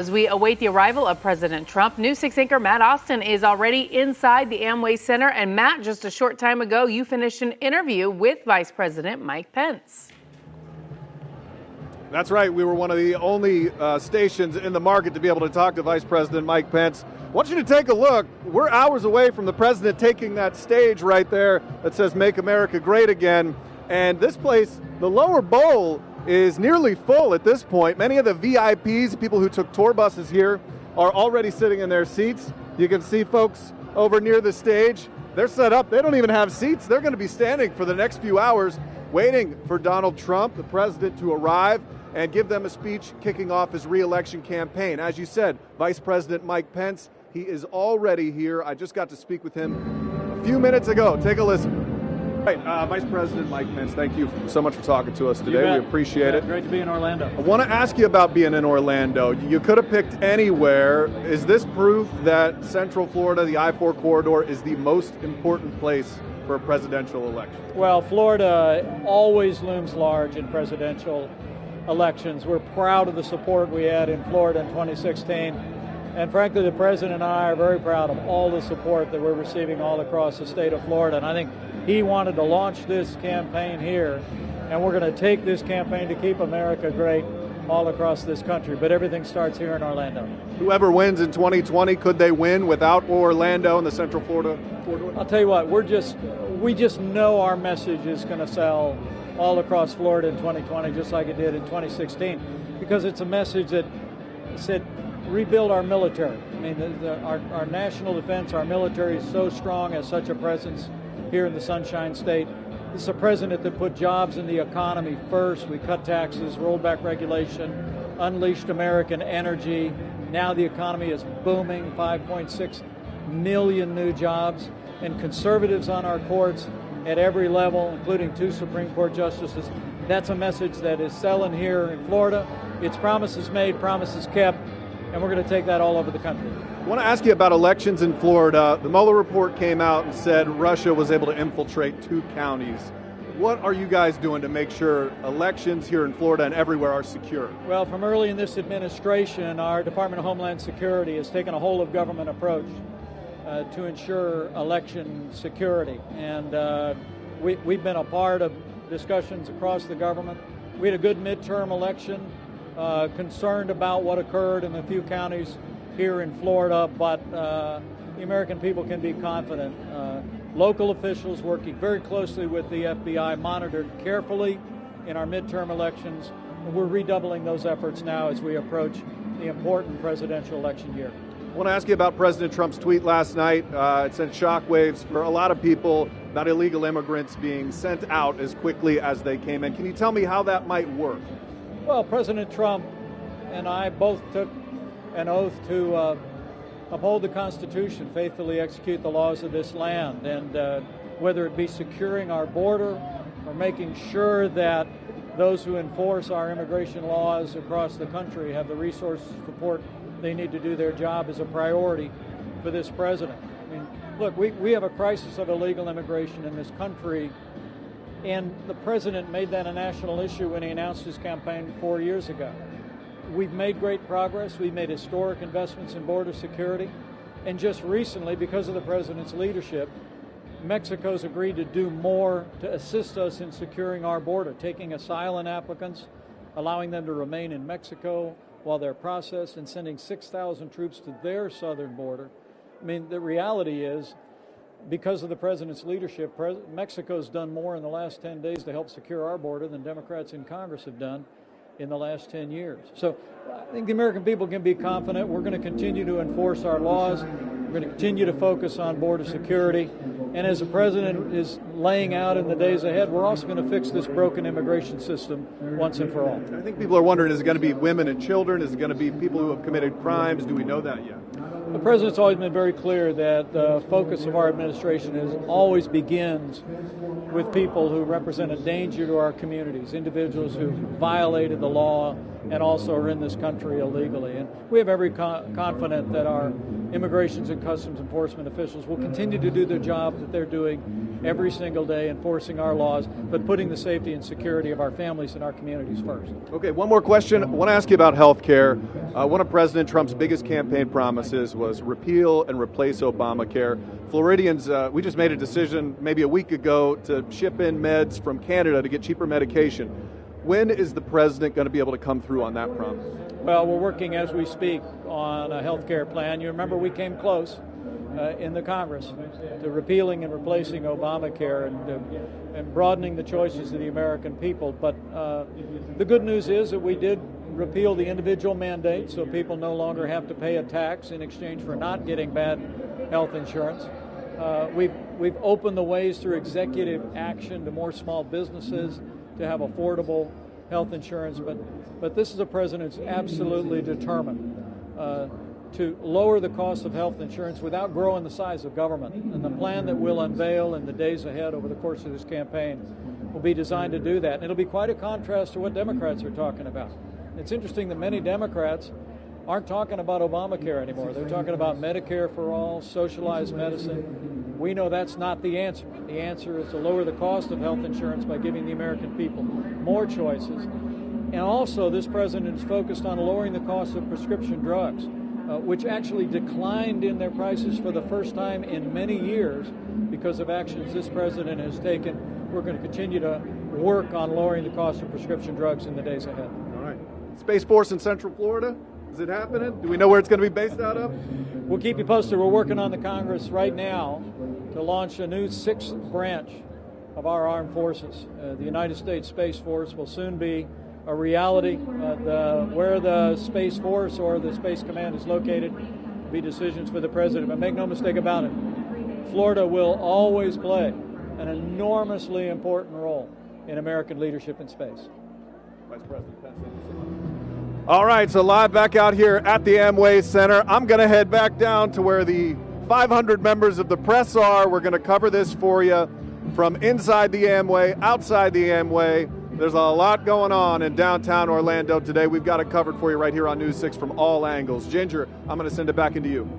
As we await the arrival of President Trump, News 6 anchor Matt Austin is already inside the Amway Center. And Matt, just a short time ago, you finished an interview with Vice President Mike Pence. That's right. We were one of the only stations in the market to be able to talk to Vice President Mike Pence. I want you to take a look. We're hours away from the president taking that stage right there that says "Make America Great Again." And this place, the lower bowl, is nearly full at this point. Many of the VIPs, people who took tour buses here, are already sitting in their seats. You can see folks over near the stage. They're set up. They don't even have seats. They're going to be standing for the next few hours waiting for Donald Trump, the president, to arrive and give them a speech kicking off his re-election campaign. As you said, Vice President Mike Pence, he is already here. I just got to speak with him a few minutes ago. Take a listen. Right, Vice President Mike Pence, thank you so much for talking to us today. We appreciate it. Great to be in Orlando. I want to ask you about being in Orlando. You could have picked anywhere. Is this proof that Central Florida, the I-4 corridor, is the most important place for a presidential election? Well, Florida always looms large in presidential elections. We're proud of the support we had in Florida in 2016. And frankly, the president and I are very proud of all the support that we're receiving all across the state of Florida. And I think he wanted to launch this campaign here, and we're going to take this campaign to keep America great all across this country. But everything starts here in Orlando. Whoever wins in 2020, could they win without Orlando and the Central Florida corridor? I'll tell you what, we just know our message is going to sell all across Florida in 2020, just like it did in 2016, because it's a message that said, rebuild our military. I mean, our national defense, our military is so strong, has such a presence here in the Sunshine State. This is a president that put jobs in the economy first. We cut taxes, rolled back regulation, unleashed American energy. Now the economy is booming, 5.6 million new jobs, and conservatives on our courts at every level, including 2 Supreme Court justices. That's a message that is selling here in Florida. It's promises made, promises kept, and we're going to take that all over the country. I want to ask you about elections in Florida. The Mueller report came out and said Russia was able to infiltrate 2 counties. What are you guys doing to make sure elections here in Florida and everywhere are secure? Well, from early in this administration, our Department of Homeland Security has taken a whole-of-government approach to ensure election security. And we've been a part of discussions across the government. We had a good midterm election, concerned about what occurred in a few counties here in Florida, but the American people can be confident. Local officials working very closely with the FBI monitored carefully in our midterm elections, and we're redoubling those efforts now as we approach the important presidential election year. I want to ask you about President Trump's tweet last night. It sent shockwaves for a lot of people about illegal immigrants being sent out as quickly as they came in. Can you tell me how that might work? Well, President Trump and I both took an oath to uphold the Constitution, faithfully execute the laws of this land, and whether it be securing our border or making sure that those who enforce our immigration laws across the country have the resources and support they need to do their job is a priority for this president. I mean, look, we have a crisis of illegal immigration in this country, and the president made that a national issue when he announced his campaign 4 years ago. We've made great progress. We've made historic investments in border security. And just recently, because of the president's leadership, Mexico's agreed to do more to assist us in securing our border, taking asylum applicants, allowing them to remain in Mexico while they're processed, and sending 6,000 troops to their southern border. I mean, the reality is, because of the president's leadership, Mexico's done more in the last 10 days to help secure our border than Democrats in Congress have done in the last 10 years. So I think the American people can be confident. We're going to continue to enforce our laws. We're going to continue to focus on border security. And as the president is laying out in the days ahead, we're also going to fix this broken immigration system once and for all. I think people are wondering, is it going to be women and children? Is it going to be people who have committed crimes? Do we know that yet? The president's always been very clear that the focus of our administration always begins with people who represent a danger to our communities, individuals who violated the law and also are in this country illegally. And we have every confidence that our Immigration and Customs Enforcement officials will continue to do their job that they're doing every single single day enforcing our laws, but putting the safety and security of our families and our communities first. Okay, one more question. I want to ask you about health care. One of President Trump's biggest campaign promises was repeal and replace Obamacare. Floridians, we just made a decision maybe a week ago to ship in meds from Canada to get cheaper medication. When is the president going to be able to come through on that promise? Well, we're working as we speak on a health care plan. You remember we came close in the Congress to repealing and replacing Obamacare and broadening the choices of the American people. But the good news is that we did repeal the individual mandate, so people no longer have to pay a tax in exchange for not getting bad health insurance. We've opened the ways through executive action to more small businesses to have affordable health insurance, but this is a president who's absolutely determined to lower the cost of health insurance without growing the size of government. And the plan that we'll unveil in the days ahead over the course of this campaign will be designed to do that. And it'll be quite a contrast to what Democrats are talking about. It's interesting that many Democrats aren't talking about Obamacare anymore. They're talking about Medicare for all, socialized medicine. We know that's not the answer. The answer is to lower the cost of health insurance by giving the American people more choices. And also, this president is focused on lowering the cost of prescription drugs, which actually declined in their prices for the first time in many years because of actions this president has taken. We're going to continue to work on lowering the cost of prescription drugs in the days ahead. All right. Space Force in Central Florida, is it happening? Do we know where it's going to be based out of? We'll keep you posted. We're working on the Congress right now to launch a new 6th branch of our armed forces. The United States Space Force will soon be a reality. Where the Space Force or the Space Command is located will be decisions for the president. But make no mistake about it, Florida will always play an enormously important role in American leadership in space. Vice President Pence, thank you so much. All right, so live back out here at the Amway Center. I'm going to head back down to where the 500 members of the press are. We're going to cover this for you from inside the Amway, outside the Amway. There's a lot going on in downtown Orlando today. We've got it covered for you right here on News 6 from all angles. Ginger, I'm going to send it back into you.